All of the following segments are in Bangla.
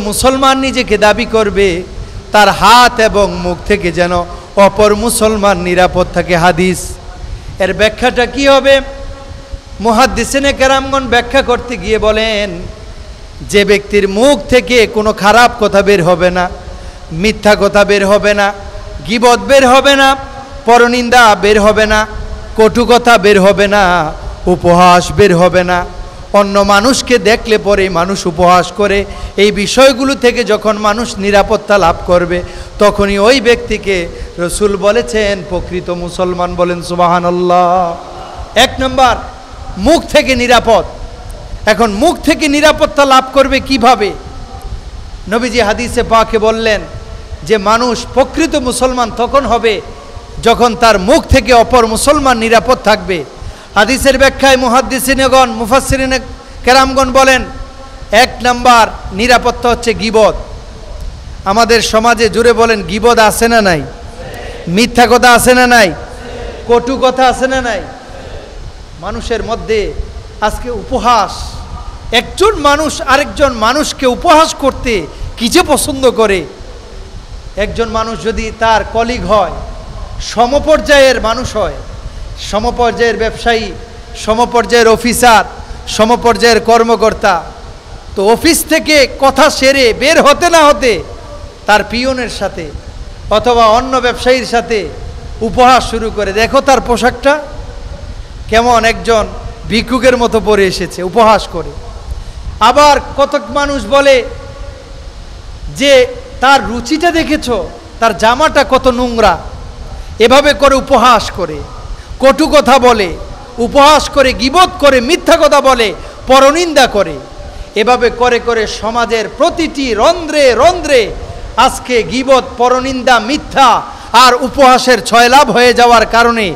মুসলমান নিজেকে দাবি করবে তার হাত এবং মুখ থেকে যেন অপর মুসলমান নিরাপদ থাকে। হাদিস এর ব্যাখ্যাটা কি হবে? মুহাদ্দিসিনে কেরামগণ ব্যাখ্যা করতে গিয়ে বলেন, যে ব্যক্তির মুখ থেকে কোনো খারাপ কথা বের হবে না, মিথ্যা কথা বের হবে না, গীবত বের হবে না, পরনিন্দা বের হবে না, কটু কথা বের হবে না, উপহাস বের হবে না, অন্য মানুষকে দেখলে পরে মানুষ উপহাস করে, এই বিষয়গুলো থেকে যখন মানুষ নিরাপত্তা লাভ করবে তখনই ওই ব্যক্তিকে রসুল বলেছেন প্রকৃত মুসলমান। বলেন সুবহানাল্লাহ। এক নম্বর, মুখ থেকে নিরাপদ। এখন মুখ থেকে নিরাপত্তা লাভ করবে কিভাবে? নবীজি হাদিসে পাকে বললেন যে মানুষ প্রকৃত মুসলমান তখন হবে যখন তার মুখ থেকে অপর মুসলমান নিরাপদ থাকবে। হাদিসের ব্যাখ্যায় মুহাদ্দিসিনগণ মুফাসসিরিনে কেরামগণ বলেন, এক নাম্বার নিরাপত্তা হচ্ছে গীবত। আমাদের সমাজে জুড়ে বলেন গীবত আছে না নাই? মিথ্যা কথা আছে না নাই? কটু কথা আছে না নাই? মানুষের মধ্যে আজকে উপহাস, একজন মানুষ আরেকজন মানুষকে উপহাস করতে কি যে পছন্দ করে। একজন মানুষ যদি তার কলিগ হয়, সমপর্যায়ের মানুষ হয়, সমপর্যায়ের ব্যবসায়ী, সমপর্যায়ের অফিসার, সমপর্যায়ের কর্মকর্তা, তো অফিস থেকে কথা সেরে বের হতে না হতে তার পিয়নের সাথে অথবা অন্য ব্যবসায়ীর সাথে উপহাস শুরু করে, দেখো তার পোশাকটা কেমন, একজন ভিক্ষুকের মতো পরে এসেছে, উপহাস করে। আবার কতক মানুষ বলে যে তার রুচিটা দেখেছো, তার জামাটা কত নোংরা, এভাবে করে উপহাস করে, কটু কথা বলে, উপহাস করে, গীবত করে, মিথ্যা কথা বলে, পরনিন্দা করে। এভাবে করে করে সমাজের প্রতিটি রন্ধ্রে রন্ধ্রে আজকে গীবত, পরনিন্দা, মিথ্যা আর উপহাসের ছয়লাভ হয়ে যাওয়ার কারণে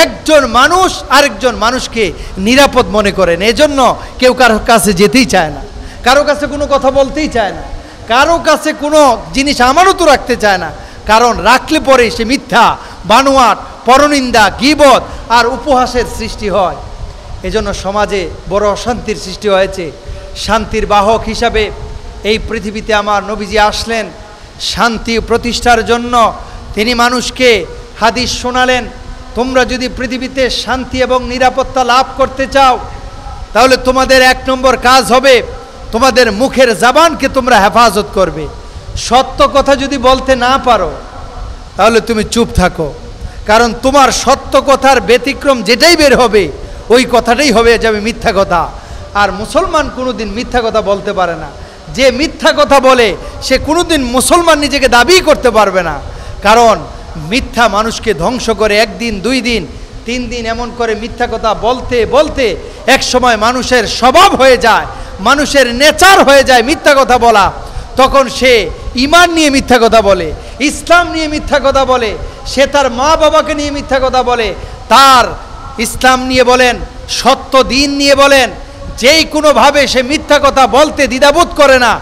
একজন মানুষ আরেকজন মানুষকে নিরাপদ মনে করেন। এজন্য কেউ কারো কাছে যেতেই চায় না, কারো কাছে কোনো কথা বলতেই চায় না, কারো কাছে কোনো জিনিস আমানত রাখতে চায় না, কারণ রাখলে পরে সে মিথ্যা, বানোয়াট, পরনিন্দা, গীবত আর উপহাসের সৃষ্টি হয়। এজন্য সমাজে বড় অশান্তির সৃষ্টি হয়েছে। শান্তির বাহক হিসাবে এই পৃথিবীতে আমার নবীজি আসলেন শান্তি প্রতিষ্ঠার জন্য। তিনি মানুষকে হাদিস শোনালেন, তোমরা যদি পৃথিবীতে শান্তি এবং নিরাপত্তা লাভ করতে চাও তাহলে তোমাদের এক নম্বর কাজ হবে তোমাদের মুখের জবানকে তোমরা হেফাজত করবে। সত্য কথা যদি বলতে না পারো তাহলে তুমি চুপ থাকো, কারণ তোমার সত্য কথার ব্যতিক্রম যেটাই বের হবে ওই কথাটাই হবে যাবে মিথ্যা কথা। আর মুসলমান কোনোদিন মিথ্যা কথা বলতে পারে না। যে মিথ্যা কথা বলে সে কোনোদিন মুসলমান নিজেকে দাবি করতে পারবে না, কারণ মিথ্যা মানুষকে ধ্বংস করে। একদিন, 2 দিন, 3 দিন এমন করে মিথ্যা কথা বলতে বলতে এক সময় মানুষের স্বভাব হয়ে যায়, মানুষের নেচার হয়ে যায় মিথ্যা কথা বলা। তখন সে ঈমান নিয়ে মিথ্যা কথা বলে, ইসলাম নিয়ে মিথ্যা কথা বলে, সে তার মা বাবাকে নিয়ে মিথ্যা কথা বলে, তার ইসলাম নিয়ে বলেন, সত্য দিন নিয়ে বলেন, যেই কোনোভাবে সে মিথ্যা কথা বলতে দ্বিধাবোধ করে না।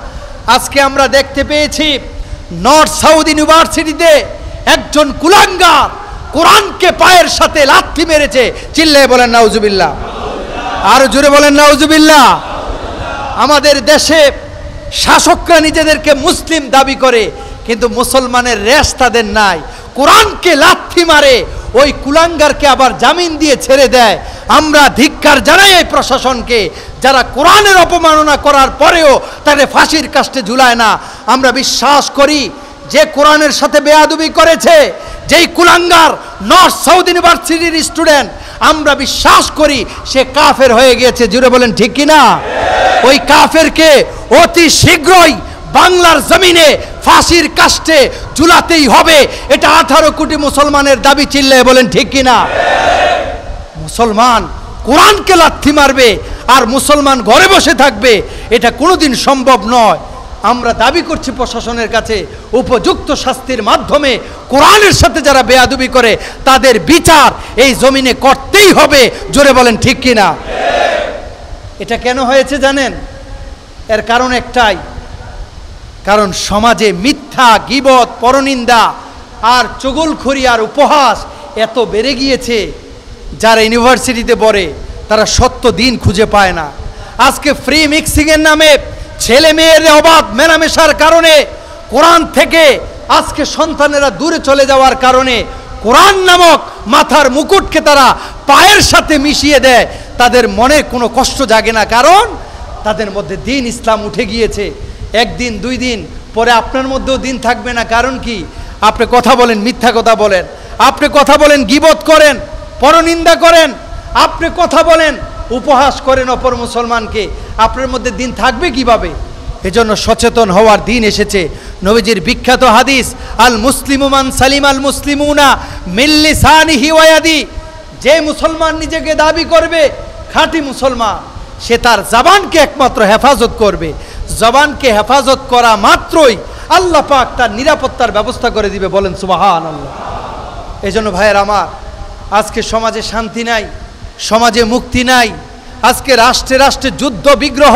আজকে আমরা দেখতে পেয়েছি নর্থ সাউথ ইউনিভার্সিটিতে একজন কুলাঙ্গার কোরআনকে পায়ের সাথে লাথি মেরেছে। চিল্লায়ে বলেন নাউজুবিল্লাহ, আর জোরে বলেন নাউজুবিল্লাহ। আমাদের দেশে শাসকরা নিজেদেরকে মুসলিম দাবি করে, কিন্তু মুসলমানের রেশ তাদের নাই। কোরআনকে লাথি মারে, ওই কুলাঙ্গারকে আবার জামিন দিয়ে ছেড়ে দেয়। আমরা ধিক্কার জানাই এই প্রশাসনকে, যারা কোরআনের অপমাননা করার পরেও তাদের ফাঁসির কাস্টে ঝুলায় না। আমরা বিশ্বাস করি যে কোরআনের সাথে বেয়াদবি করেছে, যেই কুলাঙ্গার নর্থ সাউথ ইউনিভার্সিটির স্টুডেন্ট, আমরা বিশ্বাস করি সে কাফের হয়ে গিয়েছে। জুড়ে বলেন ঠিক কিনা? ওই কাফেরকে অতি শীঘ্রই বাংলার জমিনে ফাঁসির কাস্টে ঝুলাতেই হবে। এটা 18 কোটি মুসলমানের দাবি। চিল্লায়ে বলেন ঠিক কিনা? মুসলমান কোরআনকে লাথি মারবে আর মুসলমান ঘরে বসে থাকবে, এটা কোনোদিন সম্ভব নয়। আমরা দাবি করছি প্রশাসনের কাছে উপযুক্ত শাস্তির মাধ্যমে কোরআনের সাথে যারা বেয়াদবি করে তাদের বিচার এই জমিনে করতেই হবে। জোরে বলেন ঠিক কিনা? এটা কেন হয়েছে জানেন? এর কারণ একটাই, কারণ সমাজে মিথ্যা, গীবত, পরনিন্দা আর চুগলখড়ি আর উপহাস এত বেড়ে গিয়েছে, যারা ইউনিভার্সিটিতে পড়ে তারা সত্য দিন খুঁজে পায় না। আজকে ফ্রি মিক্সিংয়ের নামে ছেলে মেয়ের অবাধ মেলামেশার কারণে, কোরআন থেকে আজকে সন্তানেরা দূরে চলে যাওয়ার কারণে কোরআন নামক মাথার মুকুটকে তারা পায়ের সাথে মিশিয়ে দেয়, তাদের মনে কোনো কষ্ট জাগে না, কারণ তাদের মধ্যে দিন ইসলাম উঠে গিয়েছে। একদিন দুই দিন পরে আপনার মধ্যেও দিন থাকবে না। কারণ কি? আপনি কথা বলেন, মিথ্যা কথা বলেন, আপনি কথা বলেন, গীবত করেন, পরনিন্দা করেন, আপনি কথা বলেন, উপহাস করেন অপর মুসলমানকে, আপনার মধ্যে দিন থাকবে কিভাবে? এজন্য সচেতন হওয়ার দিন এসেছে। নবীজির বিখ্যাত হাদিস, আল মুসলিমু মান সালিম আল মুসলিমুনা মিন লিসানিহি ওয়া ইয়াদি, যে মুসলমান নিজেকে দাবি করবে খাঁটি মুসলমান, সে তার জবানকে একমাত্র হেফাজত করবে। জবানকে হেফাজত করা মাত্রই আল্লাহ পাক তার নিরাপত্তার ব্যবস্থা করে দিবে। বলেন সুবহানাল্লাহ। এজন্য ভাইয়ের আমার, আজকে সমাজে শান্তি নাই, সমাজে মুক্তি নাই, আজকে রাষ্ট্রে রাষ্ট্রে যুদ্ধ বিগ্রহ,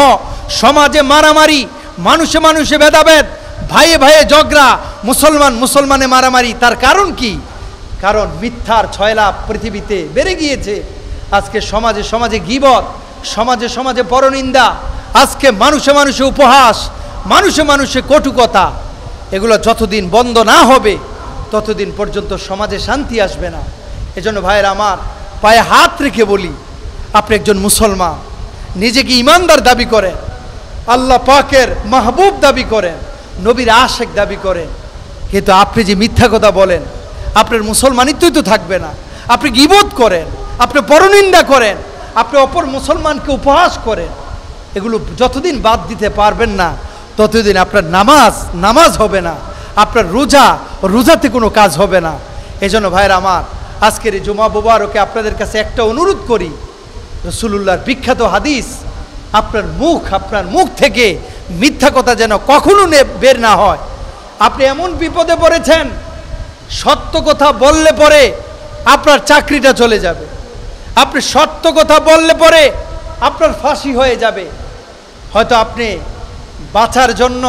সমাজে মারামারি, মানুষে মানুষে ভেদাভেদ, ভাইয়ে ভাইয়ে ঝগড়া, মুসলমান মুসলমানে মারামারি। তার কারণ কি? কারণ মিথ্যার ছয়লাভ পৃথিবীতে বেড়ে গিয়েছে। আজকে সমাজে সমাজে গীবত, সমাজে সমাজে পরনিন্দা, আজকে মানুষে মানুষে উপহাস, মানুষে মানুষে কটুকতা, এগুলো যতদিন বন্ধ না হবে ততদিন পর্যন্ত সমাজে শান্তি আসবে না। এজন্য ভাইয়ের আমার, পায়ে হাত রেখে বলি, আপনি একজন মুসলমান, নিজেকে ইমানদার দাবি করেন, আল্লাহ পাকের মাহবুব দাবি করেন, নবীর আশেক দাবি করেন, কিন্তু আপনি যে মিথ্যা কথা বলেন, আপনার মুসলমানিত্বই তো থাকবে না। আপনি গীবত করেন, আপনি পরনিন্দা করেন, আপনি অপর মুসলমানকে উপহাস করেন, এগুলো যতদিন বাদ দিতে পারবেন না ততদিন আপনার নামাজ হবে না, আপনার রোজাতে কোনো কাজ হবে না। এজন্য ভাইয়ের আমার, আজকের এই জুমা মুবারকে আপনাদের কাছে একটা অনুরোধ করি, রাসূলুল্লাহর বিখ্যাত হাদিস, আপনার মুখ থেকে মিথ্যা কথা যেন কখনো বের না হয়। আপনি এমন বিপদে পড়েছেন, সত্য কথা বললে পরে আপনার চাকরিটা চলে যাবে, আপনি সত্য কথা বললে পরে আপনার ফাঁসি হয়ে যাবে। হয়তো আপনি বাঁচার জন্য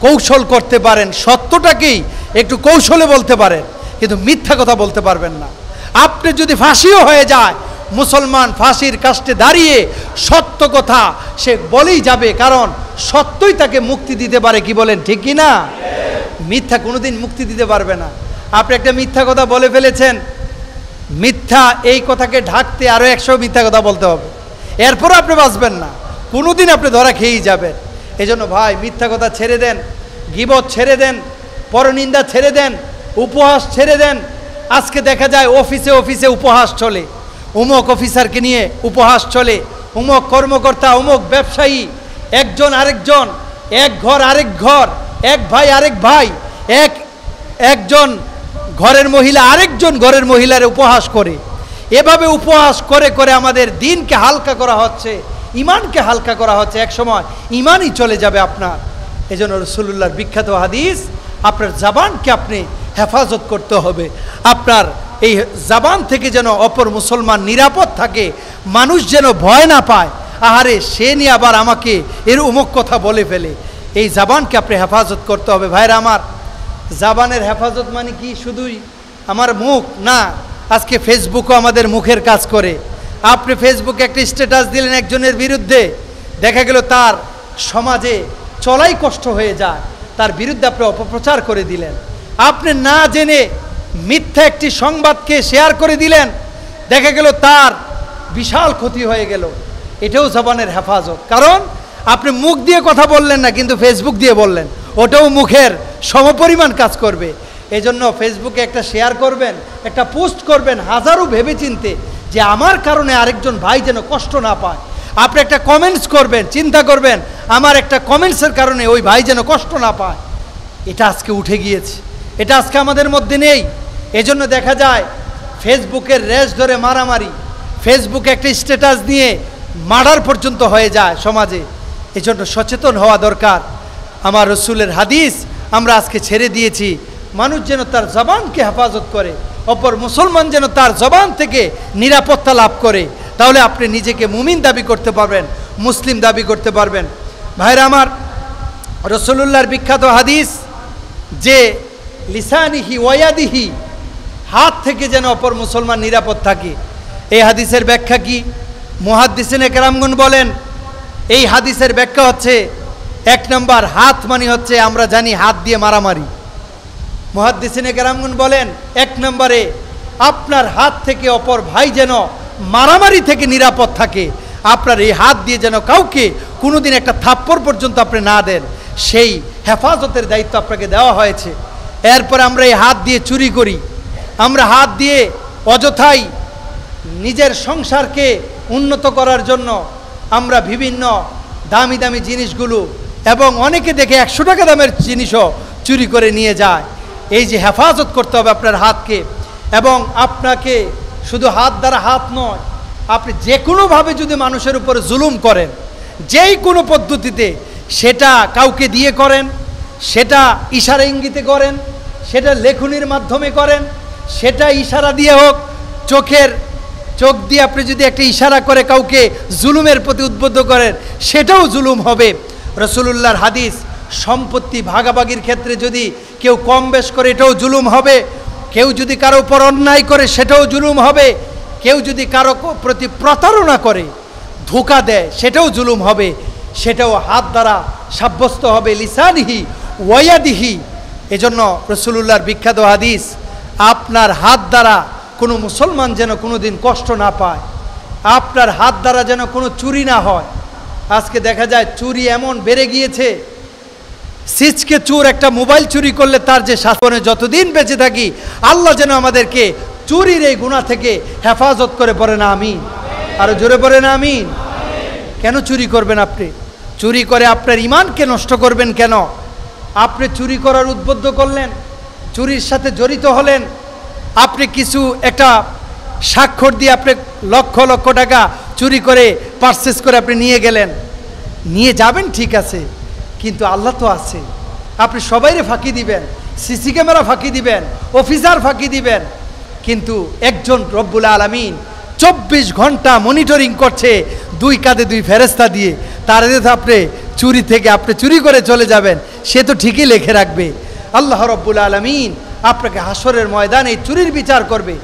কৌশল করতে পারেন, সত্যটাকেই একটু কৌশলে বলতে পারেন, কিন্তু মিথ্যা কথা বলতে পারবেন না। আপনি যদি ফাঁসিও হয়ে যায়, মুসলমান ফাঁসির কাস্টে দাঁড়িয়ে সত্য কথা সে বলেই যাবে, কারণ সত্যই তাকে মুক্তি দিতে পারে। কি বলেন, ঠিক কি না? মিথ্যা কোনোদিন মুক্তি দিতে পারবে না। আপনি একটা মিথ্যা কথা বলে ফেলেছেন, মিথ্যা এই কথাকে ঢাকতে আরো 100 মিথ্যা কথা বলতে হবে, এরপরও আপনি বাঁচবেন না, কোনোদিন আপনি ধরা খেয়েই যাবেন। এজন্য ভাই, মিথ্যা কথা ছেড়ে দেন, গীবত ছেড়ে দেন, পরনিন্দা ছেড়ে দেন, উপহাস ছেড়ে দেন। আজকে দেখা যায় অফিসে অফিসে উপহাস চলে, অমুক অফিসারকে নিয়ে উপহাস চলে, অমুক কর্মকর্তা, অমুক ব্যবসায়ী, একজন আরেকজন, এক ঘর আরেক ঘর, এক ভাই আরেক ভাই, একজন ঘরের মহিলা আরেকজন ঘরের মহিলার উপহাস করে। এভাবে উপহাস করে করে আমাদের দিনকে হালকা করা হচ্ছে, ইমানকে হালকা করা হচ্ছে। এক সময় ইমানই চলে যাবে আপনার। এজন্য রাসূলুল্লাহর বিখ্যাত হাদিস, আপনার জবানকে আপনি হেফাজত করতে হবে। আপনার এই জবান থেকে যেন অপর মুসলমান নিরাপদ থাকে, মানুষ যেন ভয় না পায়, আহারে সে নিয়ে আবার আমাকে এর অমুক কথা বলে ফেলে। এই জবানকে আপনি হেফাজত করতে হবে। ভাইরা আমার, জবানের হেফাজত মানে কি শুধুই আমার মুখ না, আজকে ফেসবুকও আমাদের মুখের কাজ করে। আপনি ফেসবুকে একটা স্ট্যাটাস দিলেন একজনের বিরুদ্ধে, দেখা গেল তার সমাজে চলাই কষ্ট হয়ে যায়, তার বিরুদ্ধে আপনি অপপ্রচার করে দিলেন। আপনি না জেনে মিথ্যা একটি সংবাদকে শেয়ার করে দিলেন, দেখা গেল তার বিশাল ক্ষতি হয়ে গেল। এটাও জবানের হেফাজত, কারণ আপনি মুখ দিয়ে কথা বললেন না, কিন্তু ফেসবুক দিয়ে বললেন, ওটাও মুখের সমপরিমাণ কাজ করবে। এজন্য ফেসবুকে একটা শেয়ার করবেন, একটা পোস্ট করবেন, হাজারো ভেবেচিন্তে, যে আমার কারণে আরেকজন ভাই যেন কষ্ট না পায়। আপনি একটা কমেন্টস করবেন, চিন্তা করবেন আমার একটা কমেন্টসের কারণে ওই ভাই যেন কষ্ট না পায়। এটা আজকে উঠে গিয়েছে, এটা আজকে আমাদের মধ্যে নেই। এজন্য দেখা যায় ফেসবুকের রেস ধরে মারামারি, ফেসবুকে একটা স্ট্যাটাস নিয়ে মার্ডার পর্যন্ত হয়ে যায় সমাজে। এজন্য সচেতন হওয়া দরকার। আমার রসুলের হাদিস আমরা আজকে ছেড়ে দিয়েছি, মানুষ যেন তার জবানকে হেফাজত করে, অপর মুসলমান যেন তার জবান থেকে নিরাপত্তা লাভ করে, তাহলে আপনি নিজেকে মুমিন দাবি করতে পারবেন, মুসলিম দাবি করতে পারবেন। ভাইরা আমার, রাসূলুল্লাহর বিখ্যাত হাদিস যে লিসানিহি ওয়ায়াদিহি, হাত থেকে যেন অপর মুসলমান নিরাপদ থাকে। এই হাদিসের ব্যাখ্যা কি? মুহাদ্দিসিনে কেরামগণ বলেন, এই হাদিসের ব্যাখ্যা হচ্ছে এক নম্বর, হাত মানে হচ্ছে আমরা জানি হাত দিয়ে মারামারি। মুহাদ্দিসিনে কেরামগণ বলেন, এক নম্বরে আপনার হাত থেকে অপর ভাই যেন মারামারি থেকে নিরাপদ থাকে। আপনার এই হাত দিয়ে যেন কাউকে কোনোদিন একটা থাপ্পড় পর্যন্ত আপনি না দেন, সেই হেফাজতের দায়িত্ব আপনাকে দেওয়া হয়েছে। এরপর আমরা এই হাত দিয়ে চুরি করি, আমরা হাত দিয়ে অযথাই নিজের সংসারকে উন্নত করার জন্য আমরা বিভিন্ন দামি দামি জিনিসগুলো এবং অনেকে দেখে 100 টাকা দামের জিনিসও চুরি করে নিয়ে যায়। এই যে হেফাজত করতে হবে আপনার হাতকে, এবং আপনাকে শুধু হাত দ্বারা হাত নয়, আপনি যে কোনোভাবে যদি মানুষের উপরে জুলুম করেন, যেই কোনো পদ্ধতিতে, সেটা কাউকে দিয়ে করেন, সেটা ইশারা ইঙ্গিতে করেন, সেটা লেখনির মাধ্যমে করেন, সেটা ইশারা দিয়ে হোক, চোখ দিয়ে আপনি যদি একটা ইশারা করে কাউকে জুলুমের প্রতি উদ্বুদ্ধ করেন, সেটাও জুলুম হবে। রাসূলুল্লাহর হাদিস, সম্পত্তি ভাগাভাগির ক্ষেত্রে যদি কেউ কম বেশ করে, এটাও জুলুম হবে। কেউ যদি কারো উপর অন্যায় করে, সেটাও জুলুম হবে। কেউ যদি কারো প্রতি প্রতারণা করে, ধোঁকা দেয়, সেটাও জুলুম হবে। সেটাও হাত দ্বারা সাব্যস্ত হবে, লিসানিহি ওয়ায়াদিহি। এজন্য রাসূলুল্লাহর বিখ্যাত হাদিস, আপনার হাত দ্বারা কোনো মুসলমান যেন কোনো দিন কষ্ট না পায়, আপনার হাত দ্বারা যেন কোনো চুরি না হয়। আজকে দেখা যায় চুরি এমন বেড়ে গিয়েছে, সিচকে চোর একটা মোবাইল চুরি করলে তার যে শাসনে যতদিন বেঁচে থাকি, আল্লাহ যেন আমাদেরকে চুরির এই গুনাহ থেকে হেফাজত করে, পড়ে না আমিন, আরো জোরে পড়ে না আমিন। কেন চুরি করবেন আপনি? চুরি করে আপনার ঈমানকে নষ্ট করবেন কেন? আপনি চুরি করার উদ্বুদ্ধ করলেন, চুরির সাথে জড়িত হলেন, আপনি কিছু একটা স্বাক্ষর দিয়ে আপনি লক্ষ লক্ষ টাকা চুরি করে পারচেস করে আপনি নিয়ে গেলেন, নিয়ে যাবেন, ঠিক আছে, কিন্তু আল্লাহ তো আছে। আপনি সবাইরে ফাঁকি দিবেন, সিসি ক্যামেরা ফাঁকি দিবেন, অফিসার ফাঁকি দিবেন, কিন্তু একজন রব্বুল আলামিন 24 ঘন্টা মনিটরিং করছে, 2 কাঁধে 2 ফেরেশতা দিয়ে। তার আপনি চুরি থেকে আপনি চুরি করে চলে যাবেন, সে তো ঠিকই লিখে রাখবে। আল্লাহ রব্বুল আলামিন আপনাকে হাসরের ময়দানে এই চুরির বিচার করবে,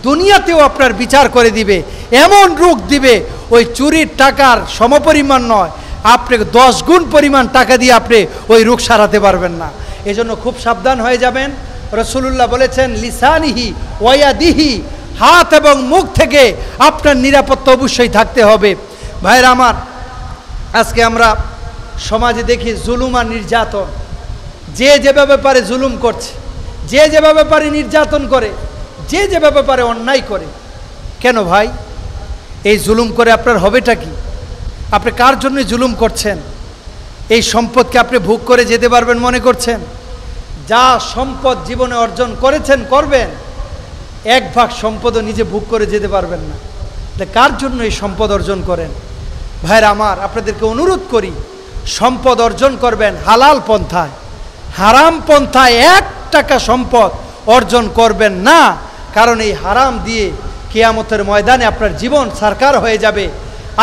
দুনিয়াতেও আপনার বিচার করে দিবে, এমন রোগ দিবে, ওই চুরির টাকার সমপরিমাণ নয়, আপনাকে 10 গুণ পরিমাণ টাকা দিয়ে আপনি ওই রোগ সারাতে পারবেন না। এজন্য খুব সাবধান হয়ে যাবেন। রাসূলুল্লাহ বলেছেন, লিসানিহি ওয়ায়াদিহি, হাত এবং মুখ থেকে আপনার নিরাপত্তা অবশ্যই থাকতে হবে। ভাইরা আমার, আজকে আমরা সমাজে দেখি জুলুম আর নির্যাতন, যে যেভাবে পারে জুলুম করছে, যে যেভাবে পারে নির্যাতন করে, যে যেভাবে পারে অন্যায় করে। কেন ভাই এই জুলুম করে আপনার হবেটা কি? আপনি কার জন্য জুলুম করছেন? এই সম্পদকে আপনি ভোগ করে যেতে পারবেন মনে করছেন? যা সম্পদ জীবনে অর্জন করেছেন, করবেন, 1 ভাগ সম্পদও নিজে ভোগ করে যেতে পারবেন না। কার জন্য এই সম্পদ অর্জন করেন? ভাইরা আমার, আপনাদেরকে অনুরোধ করি, সম্পদ অর্জন করবেন হালাল পন্থায়, হারাম পন্থায় 1 টাকা সম্পদ অর্জন করবেন না। কারণ এই হারাম দিয়ে কিয়ামতের ময়দানে আপনার জীবন সারকার হয়ে যাবে।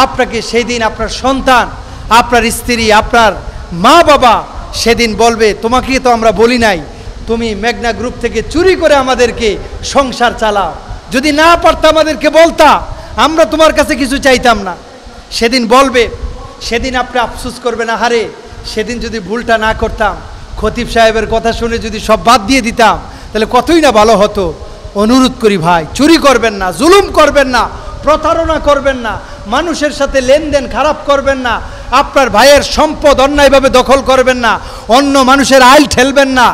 আপনাকে সেই দিন আপনার সন্তান, আপনার স্ত্রী, আপনার মা বাবা সেদিন বলবে, তোমাকে তো আমরা বলি নাই, তুমি মেঘনা গ্রুপ থেকে চুরি করে আমাদেরকে সংসার চালাও, যদি না পারতা আমাদেরকে বলতা, আমরা তোমার কাছে কিছু চাইতাম না। সেদিন বলবে, সেদিন আপনি আফসোস করবেন, আহারে সেদিন যদি ভুলটা না করতাম, খতিব সাহেবের কথা শুনে যদি সব বাদ দিয়ে দিতাম, তাহলে কতই না ভালো হতো। অনুরোধ করি ভাই, চুরি করবেন না, জুলুম করবেন না, প্রতারণা করবেন না, মানুষের সাথে লেনদেন খারাপ করবেন না, আপনার ভাইয়ের সম্পদ অন্যায়ভাবে দখল করবেন না, অন্য মানুষের আইল ঠেলবেন না,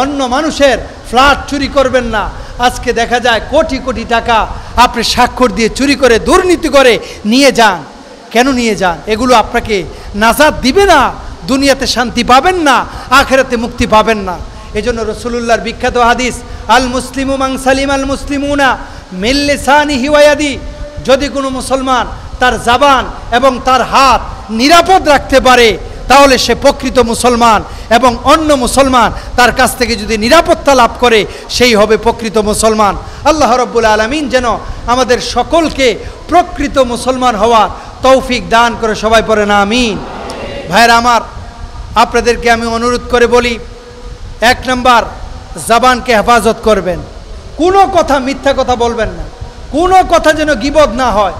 অন্য মানুষের ফ্ল্যাট চুরি করবেন না। আজকে দেখা যায় কোটি কোটি টাকা আপনি স্বাক্ষর দিয়ে চুরি করে, দুর্নীতি করে নিয়ে যান। কেন নিয়ে যান? এগুলো আপনাকে নাজাত দিবে না, দুনিয়াতে শান্তি পাবেন না, আখিরাতে মুক্তি পাবেন না। এজন্য রাসূলুল্লাহর বিখ্যাত হাদিস, আল মুসলিমু মান সালিমা আল মুসলিমুনা মিন লিসানিহি ওয়া ইয়াদি, যদি কোনো মুসলমান তার জবান এবং তার হাত নিরাপদ রাখতে পারে, তাহলে সে প্রকৃত মুসলমান, এবং অন্য মুসলমান তার কাছ থেকে যদি নিরাপত্তা লাভ করে, সেই হবে প্রকৃত মুসলমান। আল্লাহ রাব্বুল আলামিন যেন আমাদের সকলকে প্রকৃত মুসলমান হওয়ার তৌফিক দান করে, সবাই পড়ে না আমিন। ভাইরা আমার, আপনাদেরকে আমি অনুরোধ করে বলি, 1 নম্বর, জবানকে হেফাজত করবেন। কোনো কথা মিথ্যা কথা বলবেন না, কোনো কথা যেন গীবত না হয়।